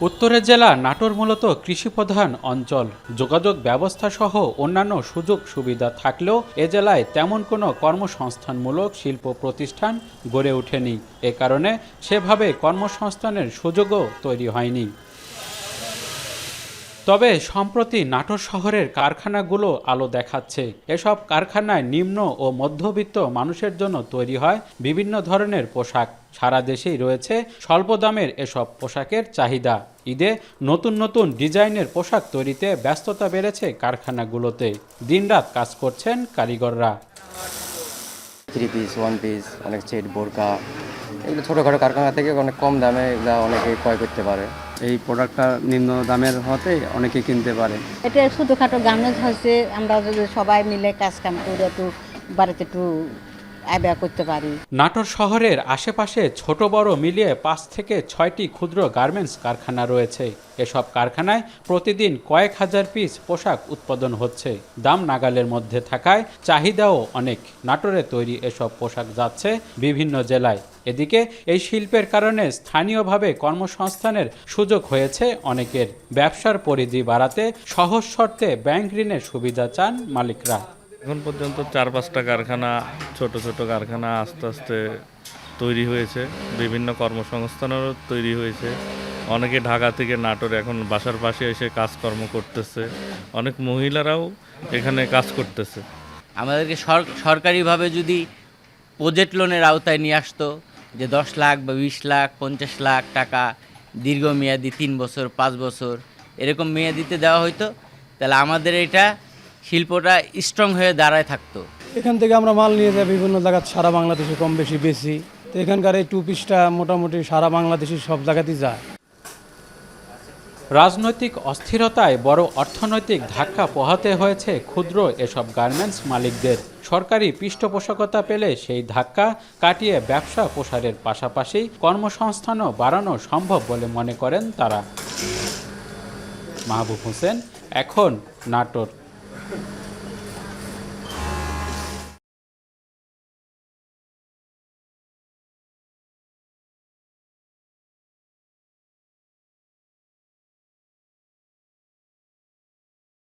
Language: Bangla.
উত্তরের জেলা নাটোর মূলত কৃষিপ্রধান অঞ্চল। যোগাযোগ ব্যবস্থা সহ অন্যান্য সুযোগ সুবিধা থাকলেও এ জেলায় তেমন কোনো কর্মসংস্থানমূলক শিল্প প্রতিষ্ঠান গড়ে ওঠেনি। এ কারণে সেভাবে কর্মসংস্থানের সুযোগও তৈরি হয়নি। তবে সম্প্রতি নাটোর শহরের কারখানাগুলো আলো দেখাচ্ছে। এসব কারখানায় নিম্ন ও মধ্যবিত্ত মানুষের জন্য তৈরি হয় বিভিন্ন ধরনের পোশাক। সারা দেশেই রয়েছে স্বল্প দামের এসব পোশাকের চাহিদা। ঈদে নতুন নতুন ডিজাইনের পোশাক তৈরিতে ব্যস্ততা বেড়েছে কারখানাগুলোতে। দিনরাত কাজ করছেন কারিগররা। 3 পিস, 1 পিস, অনেক সেট, বোরকা, এগুলো ছোটোখাটো কারখানা থেকে অনেক কম দামে এগুলো অনেকে ক্রয় করতে পারে। এই প্রোডাক্টটা নিম্ন দামের হতে অনেকে কিনতে পারে। এটা ছোটোখাটো গার্মেন্টস হচ্ছে, আমরা যদি সবাই মিলে কাজ কাম করে একটু বাড়িতে একটু আয় ব্যয় করতে পারি। নাটোর শহরের আশেপাশে ছোট বড় মিলিয়ে 5 থেকে 6টি ক্ষুদ্র গার্মেন্টস কারখানা রয়েছে। এসব কারখানায় প্রতিদিন কয়েক হাজার পিস পোশাক উৎপাদন হচ্ছে। দাম নাগালের মধ্যে থাকায় চাহিদাও অনেক। নাটোরে তৈরি এসব পোশাক যাচ্ছে বিভিন্ন জেলায়। এদিকে এই শিল্পের কারণে স্থানীয়ভাবে কর্মসংস্থানের সুযোগ হয়েছে অনেকের। ব্যবসার পরিধি বাড়াতে সহজ শর্তে ব্যাংক ঋণের সুবিধা চান মালিকরা। এখন পর্যন্ত 4-5টা কারখানা, ছোট ছোট কারখানা আস্তে আস্তে তৈরি হয়েছে। বিভিন্ন কর্মসংস্থানেরও তৈরি হয়েছে। অনেকে ঢাকা থেকে নাটোর এখন বাসার পাশে এসে কাজকর্ম করতেছে। অনেক মহিলারাও এখানে কাজ করতেছে। আমাদেরকে সরকারিভাবে যদি প্রজেক্ট লোনের আওতায় নিয়ে আসতো, যে 10 লাখ বা 20 লাখ 50 লাখ টাকা দীর্ঘমেয়াদী 3 বছর 5 বছর এরকম মেয়াদিতে দেওয়া হইতো, তাহলে আমাদের এটা শিল্পটা স্ট্রং হয়ে দাঁড়ায় থাকতো। এখান থেকে আমরা মাল নিয়ে যাই বিভিন্ন জায়গায়, সারা বাংলাদেশে কম বেশি বেশি। তো এখানকার এই 2 পিসটা মোটামুটি সারা বাংলাদেশের সব জায়গাতেই যায়। রাজনৈতিক অস্থিরতায় বড় অর্থনৈতিক ধাক্কা পোহাতে হয়েছে ক্ষুদ্র এসব গার্মেন্টস মালিকদের। সরকারি পৃষ্ঠপোষকতা পেলে সেই ধাক্কা কাটিয়ে ব্যবসা প্রসারের পাশাপাশি কর্মসংস্থানও বাড়ানো সম্ভব বলে মনে করেন তারা। মাহবুব হোসেন, এখন, নাটোর।